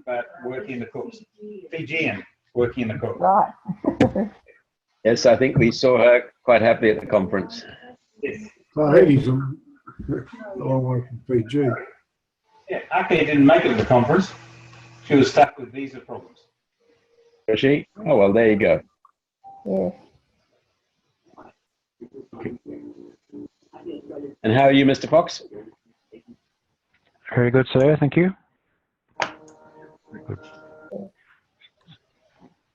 but working in the cooks. Fijian, working in the cooks. Right. Yes, I think we saw her quite happy at the conference. Yes. Tahiti's a long way from Fiji. Yeah, Aki didn't make it to the conference. She was stuck with visa problems. Was she? Oh, well, there you go. Yeah. And how are you, Mr. Fox? Very good, sir. Thank you. Very good.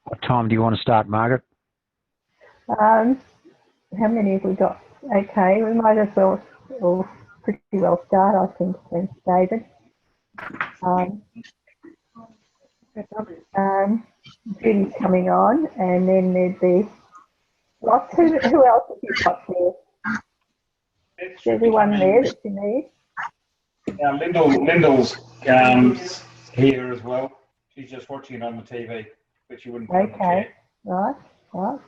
What time do you want to start, Margaret? How many have we got? Okay, we might as well pretty well start, I think, thanks, David. Judy's coming on, and then there'd be lots. Who else have you got there? Is everyone there that you need? Lyndall's here as well. She's just watching it on the TV, but she wouldn't. Okay, right. Well,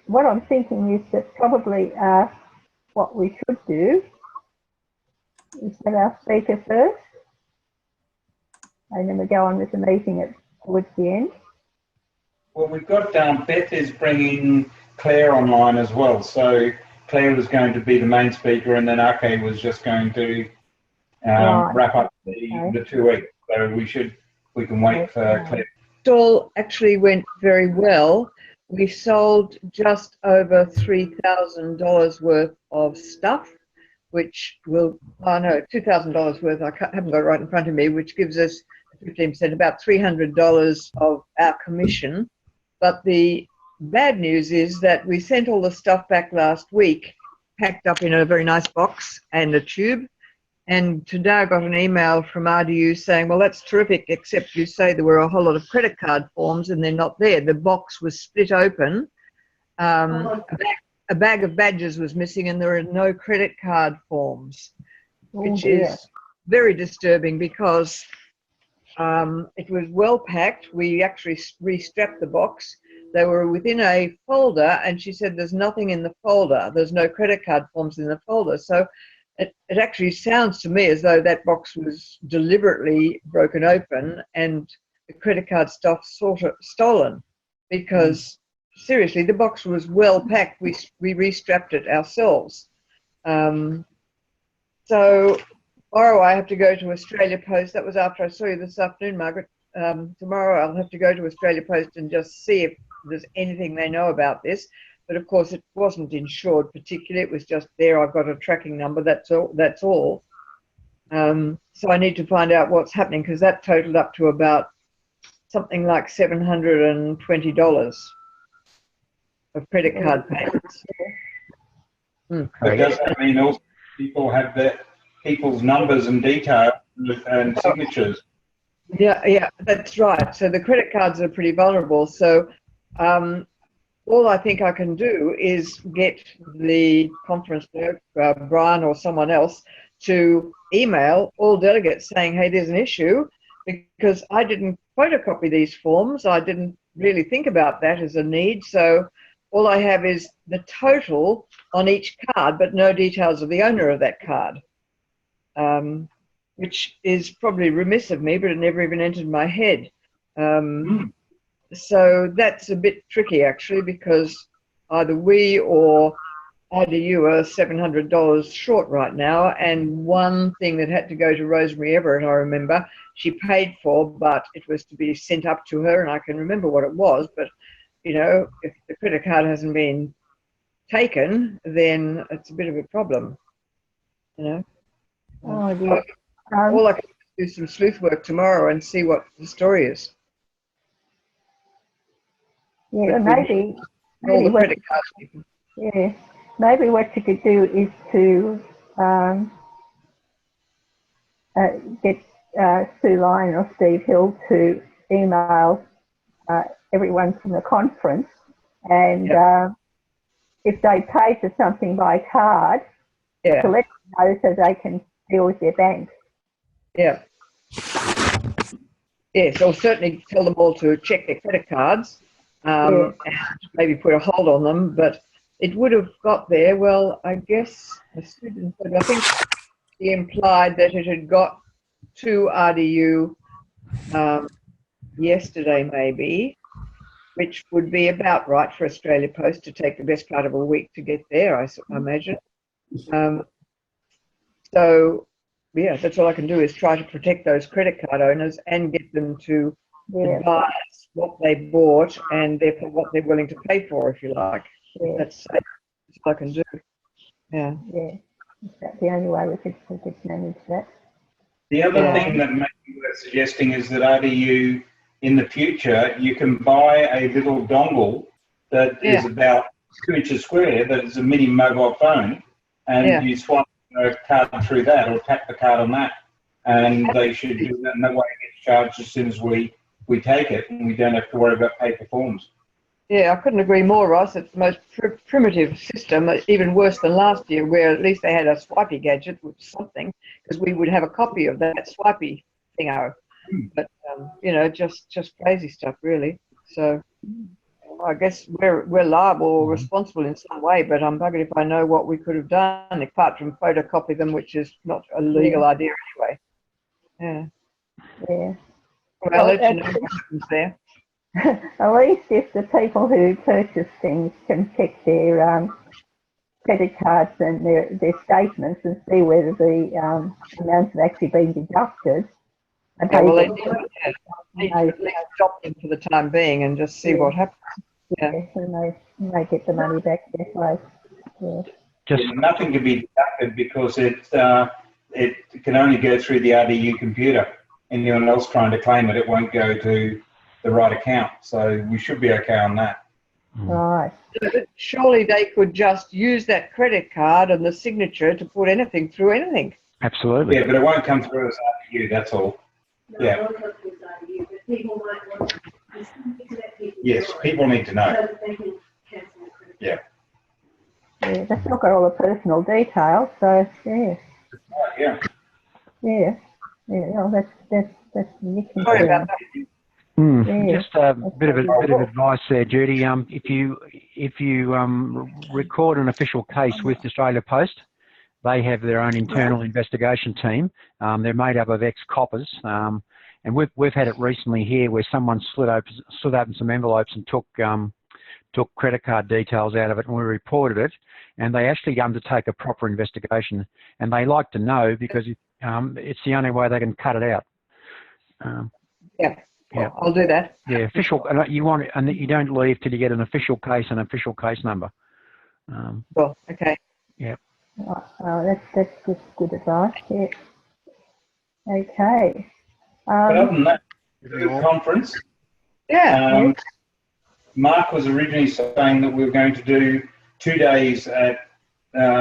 what I'm thinking is that probably what we should do is have our speaker first, and then we go on with the meeting towards the end. Well, we've got Beth is bringing Claire online as well. So Claire was going to be the main speaker, and then Ake was just going to wrap up the 2 weeks. So we can wait for Claire. It all actually went very well. We sold just over $3,000 worth of stuff, which will, $2,000 worth, I haven't got it right in front of me, which gives us 15%, about $300 of our commission. But the bad news is that we sent all the stuff back last week, packed up in a very nice box and a tube. And today I got an email from RDU saying, well, that's terrific, except you say there were a whole lot of credit card forms and they're not there. The box was split open. A bag of badges was missing and there are no credit card forms, which is very disturbing because it was well packed. We actually restrapped the box. They were within a folder and she said there's nothing in the folder. There's no credit card forms in the folder. So it actually sounds to me as though that box was deliberately broken open and the credit card stuff sort of stolen because seriously, the box was well packed. We restrapped it ourselves. So tomorrow I have to go to Australia Post. That was after I saw you this afternoon, Margaret. Tomorrow I'll have to go to Australia Post and just see if there's anything they know about this. But of course, it wasn't insured particularly. It was just there. I've got a tracking number. That's all. So I need to find out what's happening because that totaled up to about something like $720 of credit card payments. But does that mean also people have people's numbers and details and signatures? Yeah, that's right. So the credit cards are pretty vulnerable. So all I think I can do is get the conference Brian or someone else to email all delegates saying, hey, there's an issue, because I didn't photocopy these forms. I didn't really think about that as a need. So all I have is the total on each card, but no details of the owner of that card, which is probably remiss of me, but it never even entered my head. So that's a bit tricky, actually, because either we or IDU are $700 short right now. And one thing that had to go to Rosemary Everett, I remember, she paid for, but it was to be sent up to her, and I can remember what it was. But, you know, if the credit card hasn't been taken, then it's a bit of a problem, you know. Oh, dear. All I can do is some sleuth work tomorrow and see what the story is. Yeah, maybe All the credit cards people. Yeah, maybe what you could do is to get Sue Lyon or Steve Hill to email everyone from the conference, and if they pay for something by card, to let them know so they can deal with their bank. Yeah. Yes, I'll certainly tell them all to check their credit cards. And maybe put a hold on them, but it would have got there. Well, I guess I think he implied that it had got to RDU yesterday, maybe, which would be about right for Australia Post to take the best part of a week to get there, I imagine. So, yeah, that's all I can do is try to protect those credit card owners and get them to advise what they bought and therefore what they're willing to pay for, if you like. That's all I can do. Yeah. Yeah. That's the only way we could manage that. The other thing that may be worth suggesting is that RDU, in the future, you can buy a little dongle that is about 2 inches square, that is a mini mobile phone, and you swipe a card through that or tap the card on that, and they should do that, and that way it gets charged as soon as we take it, and we don't have to worry about paper forms. Yeah, I couldn't agree more, Ross. It's the most primitive system, even worse than last year, where at least they had a swipey gadget, which is something, because we would have a copy of that swipey thingo. But, you know, just crazy stuff, really. So I guess we're liable or responsible in some way, but I'm buggered if I know what we could have done, apart from photocopy them, which is not a legal idea anyway. Yeah. Yeah. Well, I'll let you know what happens there. At least if the people who purchase things can check their credit cards and their statements and see whether the amounts have actually been deducted. And Well, they need to at least stop them for the time being and just see what happens. Yeah. And they may get the money back that way. Yeah. Nothing can be deducted because it can only go through the RDU computer. Anyone else trying to claim it, it won't go to the right account. So we should be okay on that. Right. Surely they could just use that credit card and the signature to put anything through anything. Absolutely. Yeah, but it won't come through as RDU, that's all. Yeah. Yes, people need to know. Yeah. Yeah, that's not got all the personal details, so yeah. Yeah. Yeah. Yeah. Well, that's Sorry about that. Just a bit of advice there, Judy. If you record an official case with Australia Post, they have their own internal investigation team. They're made up of ex-coppers, and we've had it recently here where someone slid open some envelopes and took credit card details out of it, and we reported it. And they actually undertake a proper investigation, and they like to know because it's the only way they can cut it out. Yeah. Well, I'll do that. Yeah, official. You want, and you don't leave till you get an official case and official case number. Well, okay. Yeah. That's good advice. Yeah. Okay. But other than that, the conference. Yeah. Mark was originally saying that we were going to do 2 days at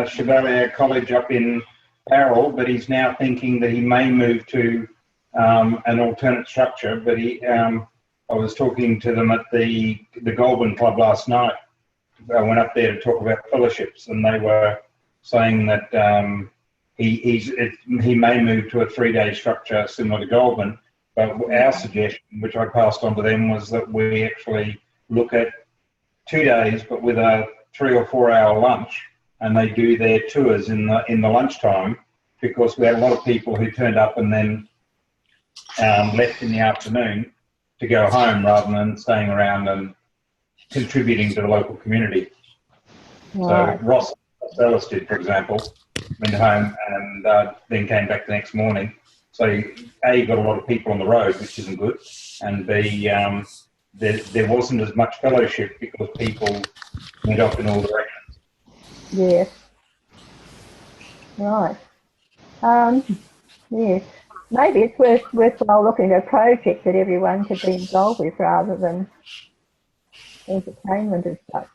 Chevalier College up in Barrel, but he's now thinking that he may move to an alternate structure. But I was talking to them at the Goulburn Club last night. I went up there to talk about fellowships, and they were saying that he may move to a 3-day structure similar to Goulburn. But our suggestion, which I passed on to them, was that we actually look at 2 days, but with a 3 or 4 hour lunch, and they do their tours in the lunchtime, because we had a lot of people who turned up and then left in the afternoon to go home rather than staying around and contributing to the local community. Right. So Ross Ellis did, for example, went home and then came back the next morning. So A, you got a lot of people on the road, which isn't good, and B, there wasn't as much fellowship because people went off in all directions. Yes. Right. Yes. Maybe it's worthwhile looking at a project that everyone could be involved with rather than entertainment as such.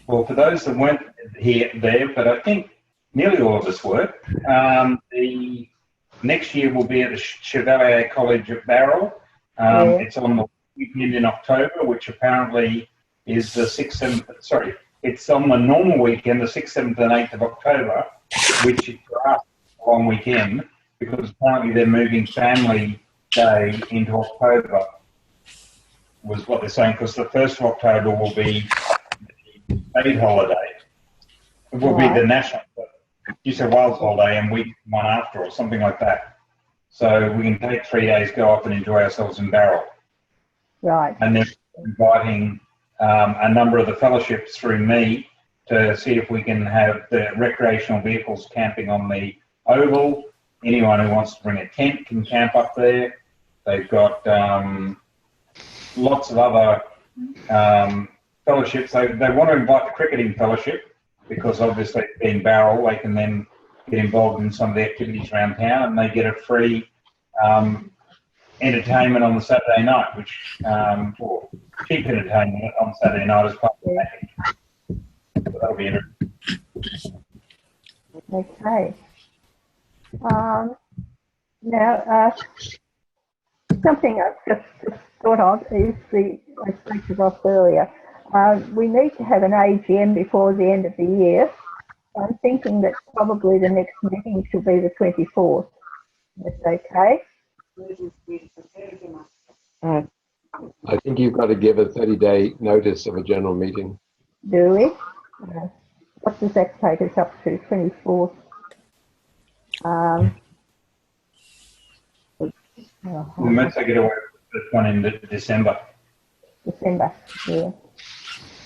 Well, for those that weren't there, but I think nearly all of us were, the next year will be at the Chevalier College at Barrel. It's on the weekend in October, which apparently is the 6th, 7th, sorry, it's on the normal weekend, the 6th, 7th and 8th of October, which is for us a long weekend, because apparently they're moving Family Day into October, was what they're saying, because the 1st of October will be the state holiday. It will be the national, New South Wales holiday and week one after or something like that. So we can take 3 days, go off and enjoy ourselves in Barrel. Right. And then inviting a number of the fellowships through me to see if we can have the recreational vehicles camping on the oval. Anyone who wants to bring a tent can camp up there. They've got lots of other fellowships. They want to invite the cricketing fellowship because obviously being Barrel, they can then get involved in some of the activities around town, and they get a free entertainment on the Saturday night, which or cheap entertainment on Saturday night as part of the package. So that'll be interesting. Okay. Now, something I've just thought of is I spoke to Ross earlier. We need to have an AGM before the end of the year. I'm thinking that probably the next meeting should be the 24th. That's okay. I think you've got to give a 30-day notice of a general meeting. Do we? What does that take us up to? 24th. We might take it away with this one in December. December, yeah.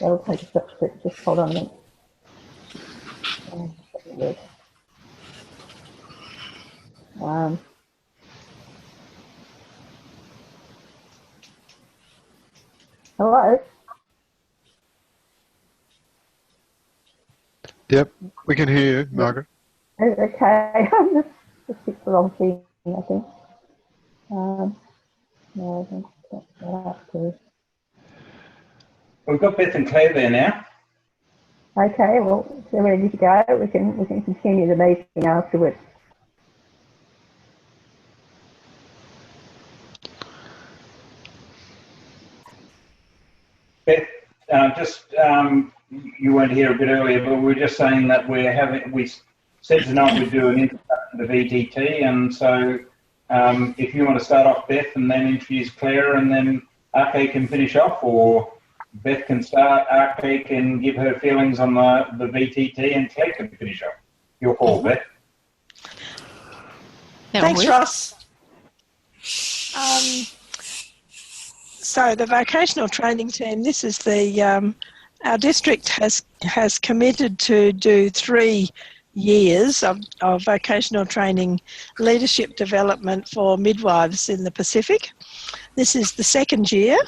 That'll take us up to, just hold on a minute. Hello? Yep, we can hear you, Margaret. Okay, just hit the wrong thing, I think. No, I think that's that too. We've got Beth and Claire there now. Okay, well, if they're ready to go, we can continue the meeting afterwards. Beth, you weren't here a bit earlier, but we were just saying that we said tonight we'd do an introduction to VTT, and so if you want to start off, Beth, and then introduce Claire, and then Ake can finish off, or Beth can start, Ake can give her feelings on the VTT, and Claire can finish off. Your call, Beth. Thanks, Ross. So the vocational training team, this is our district has committed to do 3 years of vocational training leadership development for midwives in the Pacific. This is the 2nd year,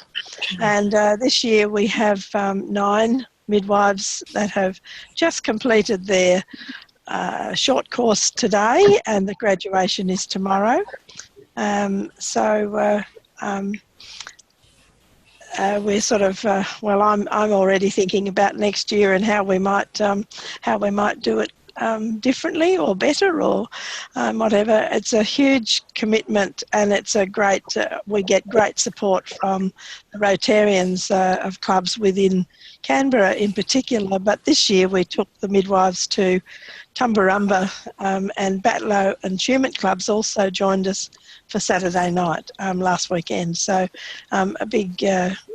and this year we have 9 midwives that have just completed their short course today, and the graduation is tomorrow. We're sort of I'm already thinking about next year and how we might do it differently or better or whatever. It's a huge commitment, and it's a great. We get great support from the Rotarians of clubs within Canberra in particular. But this year we took the midwives to Tumbarumba, and Batlow and Tumut clubs also joined us for Saturday night last weekend. So a big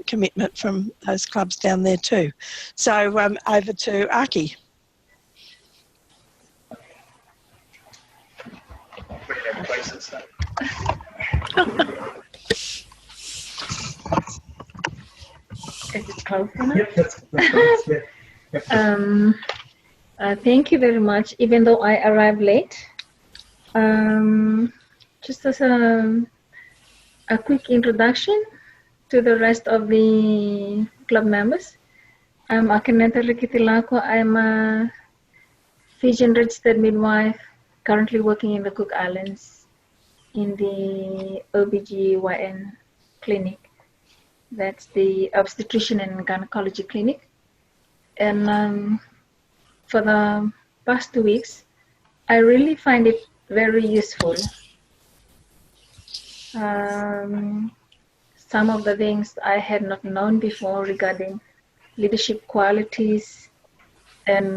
commitment from those clubs down there too. So over to Aki. Is it close enough? Yep, that's yeah. Thank you very much, even though I arrived late. Just as a quick introduction to the rest of the club members. I'm Akineta Rikitilako. I'm a Fijian registered midwife, currently working in the Cook Islands in the OBGYN clinic. That's the obstetrician and gynecology clinic. And for the past 2 weeks, I really find it very useful. Some of the things I had not known before regarding leadership qualities and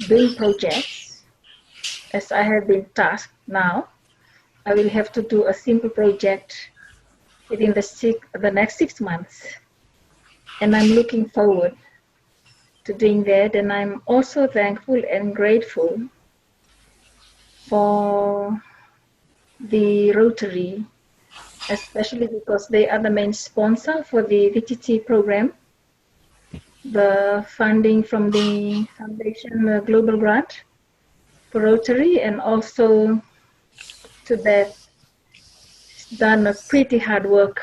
doing projects, as I have been tasked now, I will have to do a simple project within the next 6 months. And I'm looking forward to doing that. And I'm also thankful and grateful for the Rotary, especially because they are the main sponsor for the VTT program. The funding from the Foundation Global Grant for Rotary, and also to Beth, she's done a pretty hard work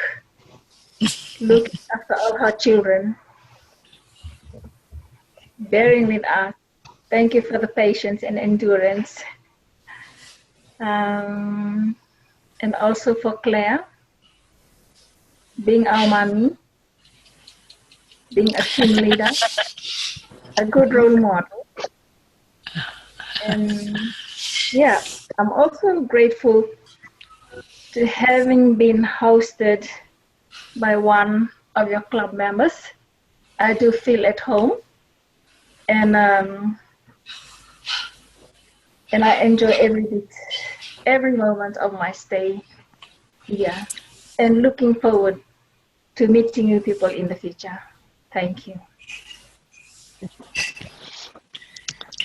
looking after all her children, bearing with us. Thank you for the patience and endurance. And also for Claire, being our mommy, being a team leader, a good role model. And yeah, I'm also grateful to having been hosted by one of your club members. I do feel at home, and I enjoy every moment of my stay here, and looking forward to meeting you people in the future. Thank you.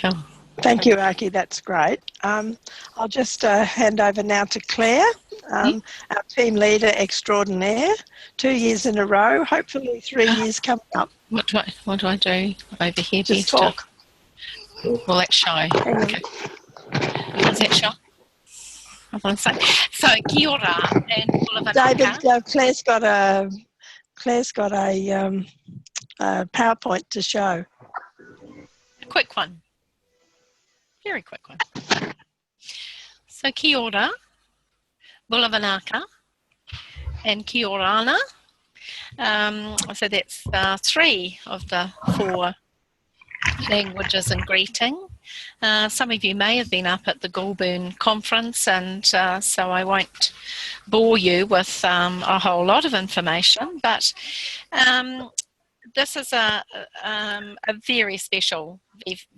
Cool. Thank you, Aki. That's great. I'll just hand over now to Claire, our team leader extraordinaire. 2 years in a row, hopefully 3 years coming up. What do I do over here? Just talk. Well, that's shy. Okay. Is that shy? I want to say. So, kia ora and David, Claire's got a PowerPoint to show. A quick one. Very quick one. So, kia ora, Bulavanaka, and kia orana. So that's 3 of the 4 languages in greeting. Some of you may have been up at the Goulburn conference, and so I won't bore you with a whole lot of information, but this is a very special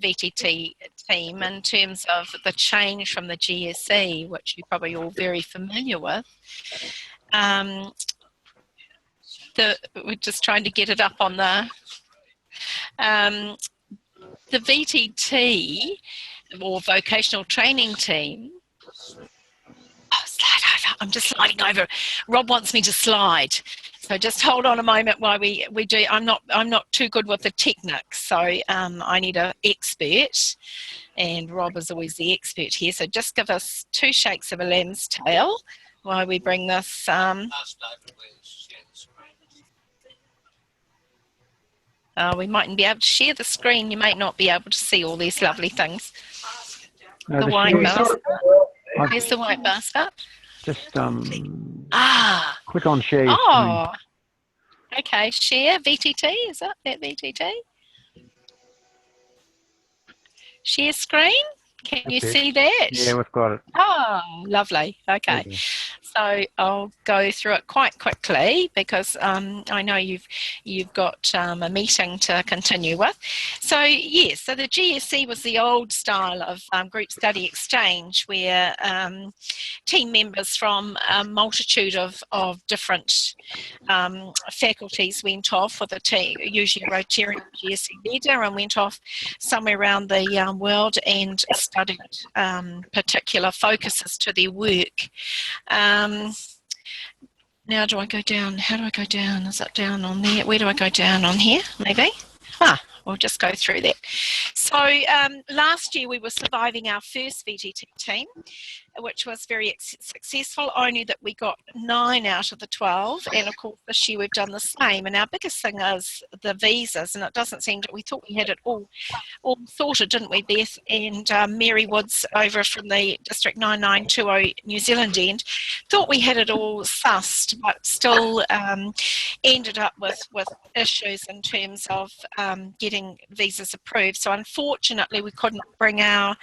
VTT team in terms of the change from the GSE, which you're probably all very familiar with. We're just trying to get it up on the VTT, or vocational training team. Oh, slide over. I'm just sliding over. Rob wants me to slide. So just hold on a moment while we do. I'm not too good with the techniques, so I need an expert, and Rob is always the expert here. So just give us 2 shakes of a lamb's tail while we bring this. We mightn't be able to share the screen. You might not be able to see all these lovely things. The white basket. Where's the white basket? Just click on share. Oh, okay. Share VTT. Is that VTT? Share screen. Can you see that? Yeah, we've got it. Oh, lovely. Okay. So I'll go through it quite quickly because I know you've got a meeting to continue with. So yes, so the GSC was the old style of group study exchange where team members from a multitude of different faculties went off with a team, usually a Rotarian GSC leader, and went off somewhere around the world and studied particular focuses to their work. Now do I go down? How do I go down? Is it down on there? Where do I go down on here? Maybe? We'll just go through that. So last year we were surviving our first VTT team, which was very successful, only that we got 9 out of the 12, and of course this year we've done the same. And our biggest thing is the visas, and it doesn't seem that we thought we had it all sorted, didn't we, Beth? And Mary Woods over from the District 9920 New Zealand end thought we had it all sussed, but still ended up with issues in terms of getting visas approved. So unfortunately we couldn't bring our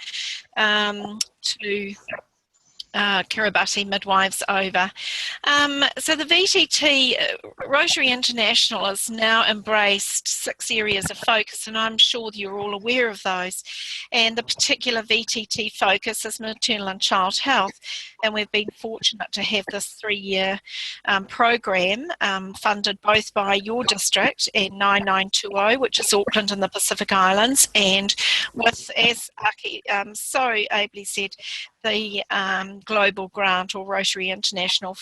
Kiribati midwives over. So the VTT, Rotary International, has now embraced 6 areas of focus, and I'm sure you're all aware of those. And the particular VTT focus is maternal and child health. And we've been fortunate to have this 3-year program funded both by your district and 9920, which is Auckland and the Pacific Islands, and with, as Aki so ably said, the global grant or Rotary International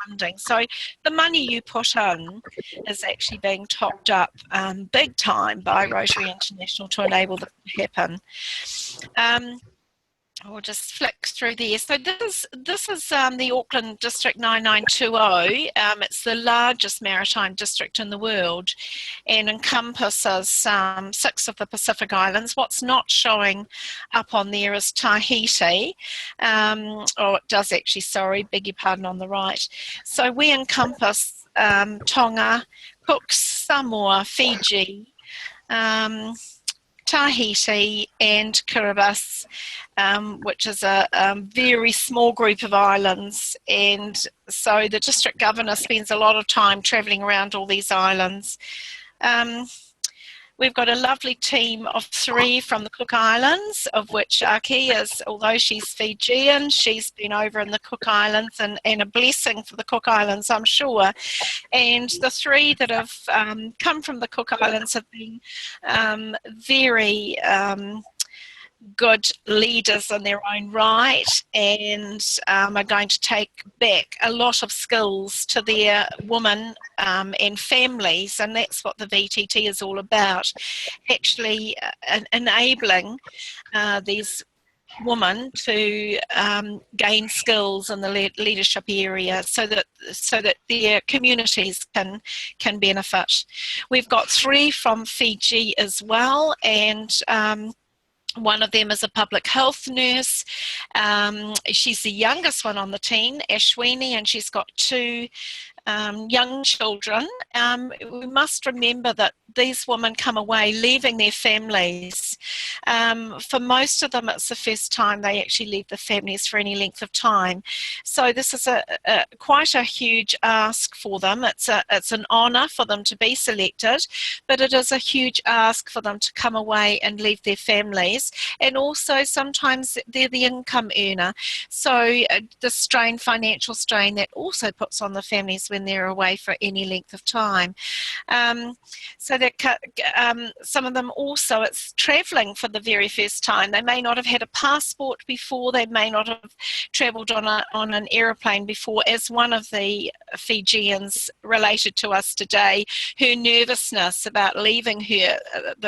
funding. So the money you put in is actually being topped up big time by Rotary International to enable this to happen. We'll just flick through there. So this is the Auckland District 9920. It's the largest maritime district in the world and encompasses 6 of the Pacific Islands. What's not showing up on there is Tahiti. Oh, it does actually, sorry, beg your pardon, on the right. So we encompass Tonga, Cook, Samoa, Fiji, Tahiti and Kiribati, which is a very small group of islands, and so the district governor spends a lot of time travelling around all these islands. We've got a lovely team of 3 from the Cook Islands, of which Aki is, although she's Fijian, she's been over in the Cook Islands and a blessing for the Cook Islands, I'm sure. And the 3 that have come from the Cook Islands have been very good leaders in their own right, and are going to take back a lot of skills to their women and families, and that's what the VTT is all about, actually enabling these women to gain skills in the leadership area so that their communities can benefit. We've got 3 from Fiji as well, and one of them is a public health nurse. She's the youngest one on the team, Ashwini, and she's got 2 young children. We must remember that these women come away leaving their families. For most of them, it's the first time they actually leave the families for any length of time. So this is quite a huge ask for them. It's an honour for them to be selected, but it is a huge ask for them to come away and leave their families. And also sometimes they're the income earner. So the financial strain that also puts on the families when they're away for any length of time. So that some of them also, it's travelling for the very first time. They may not have had a passport before. They may not have travelled on an aeroplane before. As one of the Fijians related to us today, her nervousness about leaving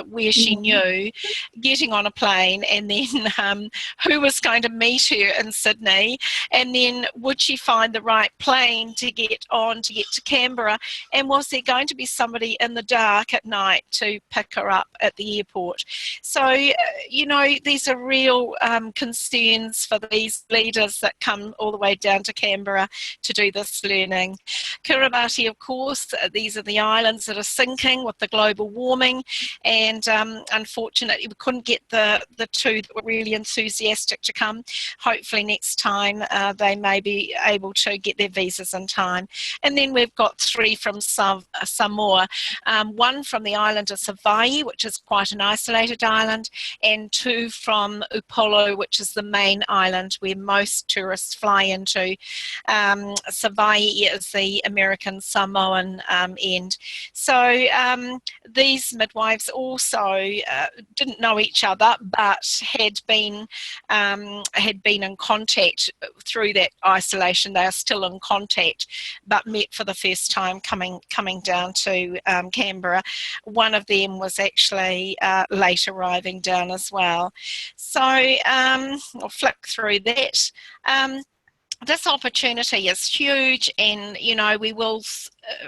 where she knew, getting on a plane, and then who was going to meet her in Sydney, and then would she find the right plane to get on to get to Canberra, and was there going to be somebody in the dark at night to pick her up at the airport. So, you know, these are real concerns for these leaders that come all the way down to Canberra to do this learning. Kiribati, of course, these are the islands that are sinking with the global warming, and unfortunately we couldn't get the 2 that were really enthusiastic to come. Hopefully next time they may be able to get their visas in time. And then we've got 3 from Samoa, 1 from the island of Savaii, which is quite an isolated island, and 2 from Upolu, which is the main island where most tourists fly into. Savaii is the American Samoan end. So these midwives also didn't know each other, but had been in contact through that isolation. They are still in contact, but met for the first time coming down to Canberra. One of them was actually late arriving down as well. So I'll flick through that. This opportunity is huge, and you know, we will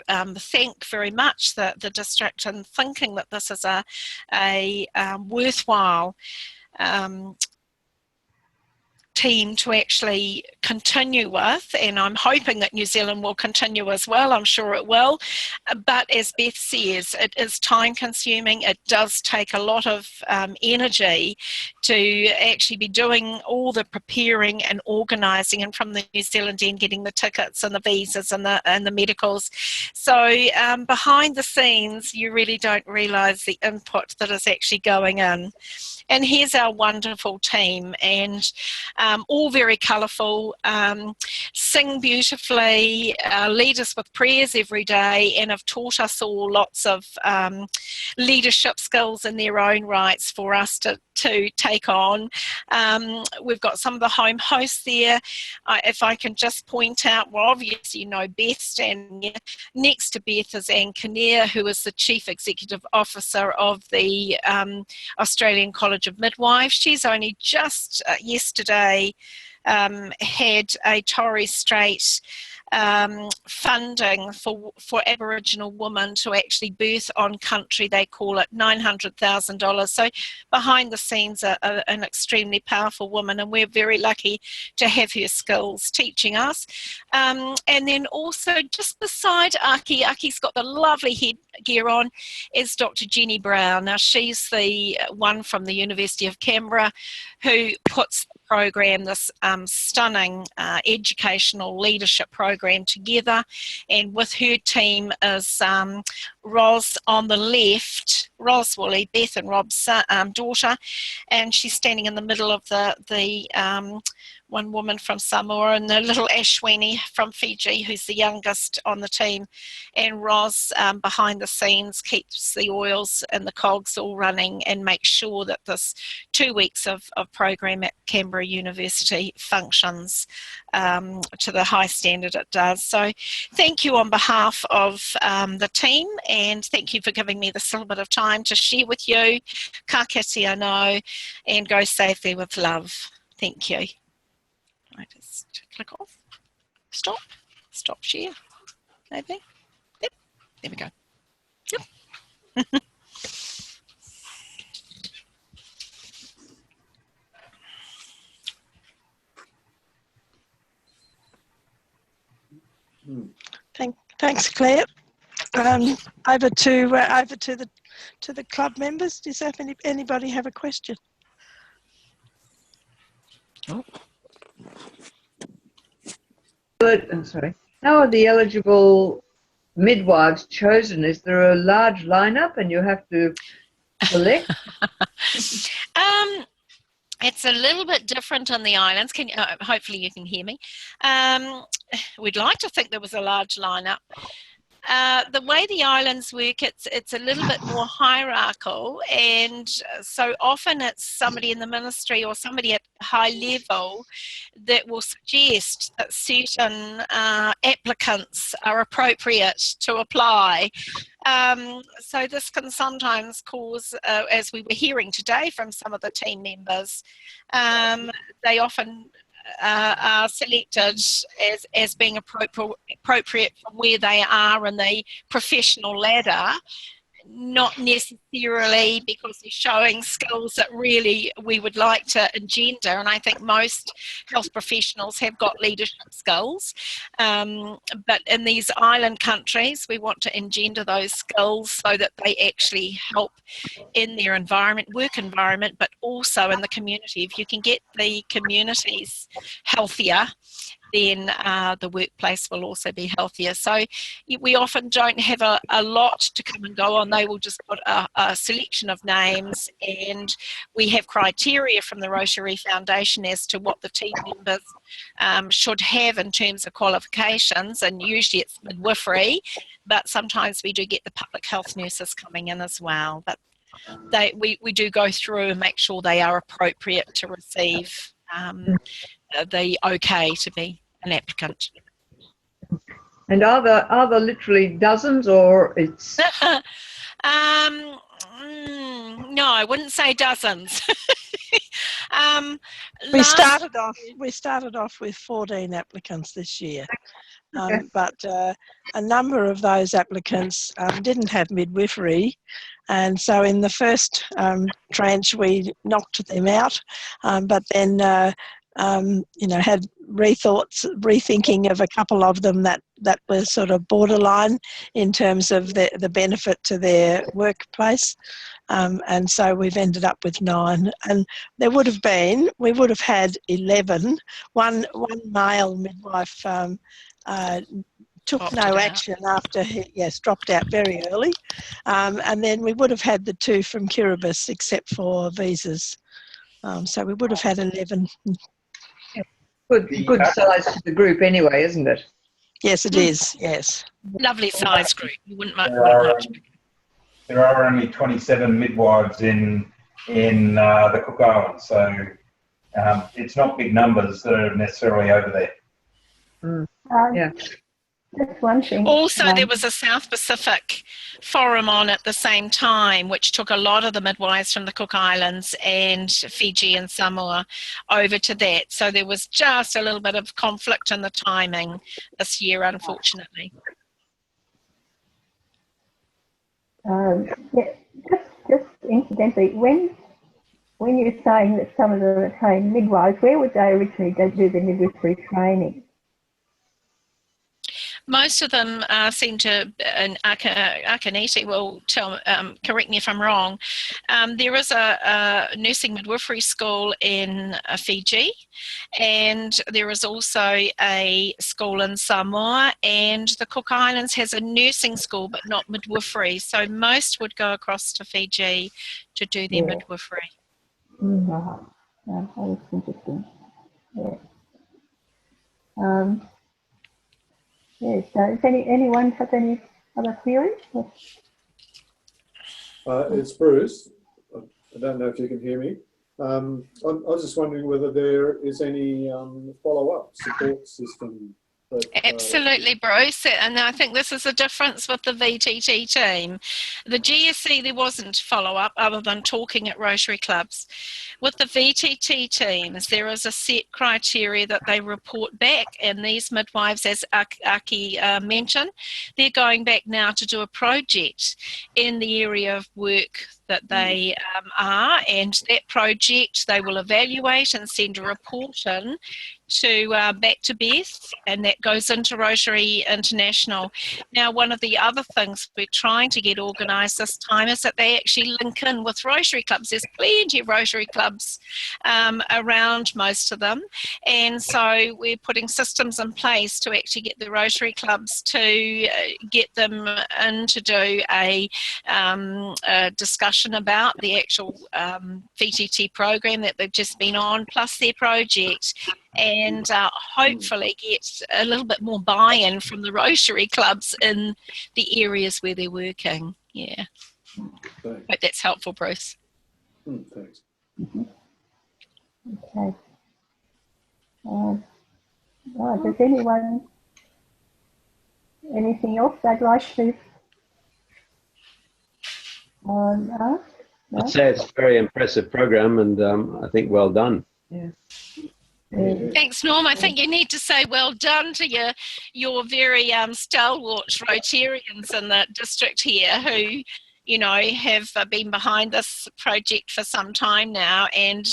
thank very much the district in thinking that this is a worthwhile team to actually continue with, and I'm hoping that New Zealand will continue as well. I'm sure it will. But as Beth says, it is time consuming. It does take a lot of energy to actually be doing all the preparing and organising, and from the New Zealand end getting the tickets and the visas and the medicals. So behind the scenes, you really don't realise the input that is actually going in. And here's our wonderful team, and all very colourful, sing beautifully, lead us with prayers every day, and have taught us all lots of leadership skills in their own rights for us to take on. We've got some of the home hosts there. If I can just point out, well, obviously you know Beth standing there. Next to Beth is Anne Kinnear, who is the Chief Executive Officer of the Australian College of Midwives. She's only just yesterday had a Torres Strait funding for Aboriginal women to actually birth on country. They call it $900,000. So behind the scenes, an extremely powerful woman, and we're very lucky to have her skills teaching us. And then also just beside Aki's got the lovely headgear on, is Dr. Jenny Brown. Now she's the one from the University of Canberra who puts program, this stunning educational leadership program together, and with her team is Ros on the left, Ros Woolley, Beth and Rob's daughter, and she's standing in the middle of the one woman from Samoa, and the little Ashwini from Fiji, who's the youngest on the team. And Ros, behind the scenes, keeps the oils and the cogs all running and makes sure that this 2 weeks of program at Canberra University functions to the high standard it does. So thank you on behalf of the team, and thank you for giving me this little bit of time to share with you. Ka kite anō, and go safely with love. Thank you. I just click off, stop share, maybe. Yep, there we go. Yep. Thanks, Claire. Over to the club members. Does anybody have a question? Oh. I'm sorry. How are the eligible midwives chosen? Is there a large lineup and you have to select? It's a little bit different on the islands. Hopefully you can hear me. We'd like to think there was a large lineup. The way the islands work, it's a little bit more hierarchical, and so often it's somebody in the ministry or somebody at high level that will suggest that certain applicants are appropriate to apply. So this can sometimes cause, as we were hearing today from some of the team members, they often are selected as being appropriate from where they are in the professional ladder, not necessarily because they're showing skills that really we would like to engender. And I think most health professionals have got leadership skills, but in these island countries we want to engender those skills so that they actually help in their environment, work environment, but also in the community. If you can get the communities healthier, then the workplace will also be healthier. So we often don't have a lot to come and go on. They will just put a selection of names, and we have criteria from the Rotary Foundation as to what the team members should have in terms of qualifications, and usually it's midwifery, but sometimes we do get the public health nurses coming in as well. But we do go through and make sure they are appropriate to receive the okay to be an applicant. And are there literally dozens, or it's? No, I wouldn't say dozens. We started off with 14 applicants this year, but a number of those applicants didn't have midwifery, and so in the first tranche we knocked them out, but then had rethinking of a couple of them that were sort of borderline in terms of the benefit to their workplace. And so we've ended up with 9. And we would have had 11. One male midwife took no action after he dropped out very early. And then we would have had the 2 from Kiribati except for visas. So we would have had 11. Good size to the group anyway, isn't it? Yes, it is, yes. Lovely size group. You wouldn't much. There are only 27 midwives in the Cook Islands, so it's not big numbers that are necessarily over there. Yeah. That's one thing. Also, there was a South Pacific forum on at the same time, which took a lot of the midwives from the Cook Islands and Fiji and Samoa over to that. So there was just a little bit of conflict in the timing this year, unfortunately. Just incidentally, when you're saying that some of them are trained midwives, where would they originally do the midwifery training? Most of them seem to, and Akaniti will correct me if I'm wrong, there is a nursing midwifery school in Fiji, and there is also a school in Samoa, and the Cook Islands has a nursing school but not midwifery, so most would go across to Fiji to do their midwifery. Right. Yeah, that was interesting. Yeah. Yes, so does anyone have any other queries? It's Bruce. I don't know if you can hear me. I was just wondering whether there is any follow-up support system. Absolutely, Bruce, and I think this is a difference with the VTT team. The GSC, there wasn't follow-up other than talking at Rotary clubs. With the VTT teams, there is a set criteria that they report back, and these midwives, as Aki mentioned, they're going back now to do a project in the area of work that they are, and that project they will evaluate and send a report in to back to Beth, and that goes into Rotary International. Now, one of the other things we're trying to get organised this time is that they actually link in with Rotary clubs. There's plenty of Rotary clubs around, most of them, and so we're putting systems in place to actually get the Rotary clubs to get them in to do a discussion about the actual VTT program that they've just been on, plus their project, and hopefully get a little bit more buy-in from the Rotary clubs in the areas where they're working. Yeah. Thanks. Hope that's helpful, Bruce. Thanks. Okay. Right, does anyone, anything else they'd like to ask? No? I'd say it's a very impressive program, and I think well done. Yeah. Thanks, Norm. I think you need to say well done to your very stalwart Rotarians in the district here who, you know, have been behind this project for some time now, and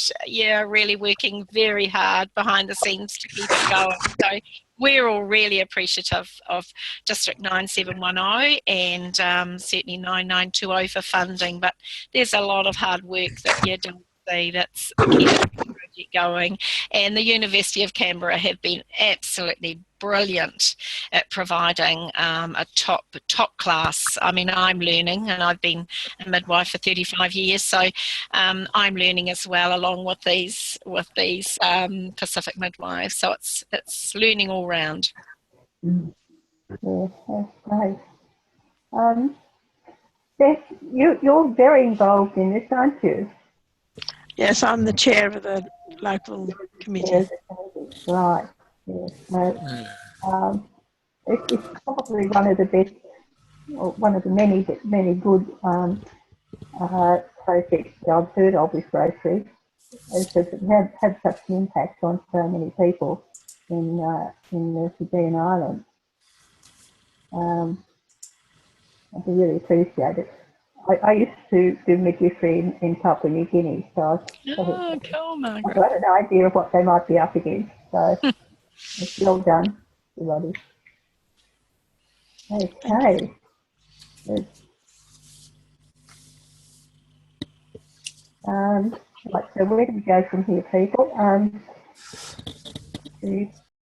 really working very hard behind the scenes to keep it going. So we're all really appreciative of District 9710 and certainly 9920 for funding, but there's a lot of hard work that you're doing that's keeping the project going, and the University of Canberra have been absolutely brilliant at providing a top class. I mean, I'm learning, and I've been a midwife for 35 years, so I'm learning as well along with these Pacific midwives. So it's learning all round. Yeah, that's great. Beth, you're very involved in this, aren't you? Yes, I'm the chair of the local committee. Yes, right. Yes. So, it's probably one of the best, or one of the many good projects I've heard of with Rotary, because it had such an impact on so many people in the Fijian Islands. I really appreciate it. I used to do midwifery in Papua New Guinea, so Oh, cool, I've Margaret. got an idea of what they might be up against. So it's well done, everybody. Okay. Good. Right, so where do we go from here, people?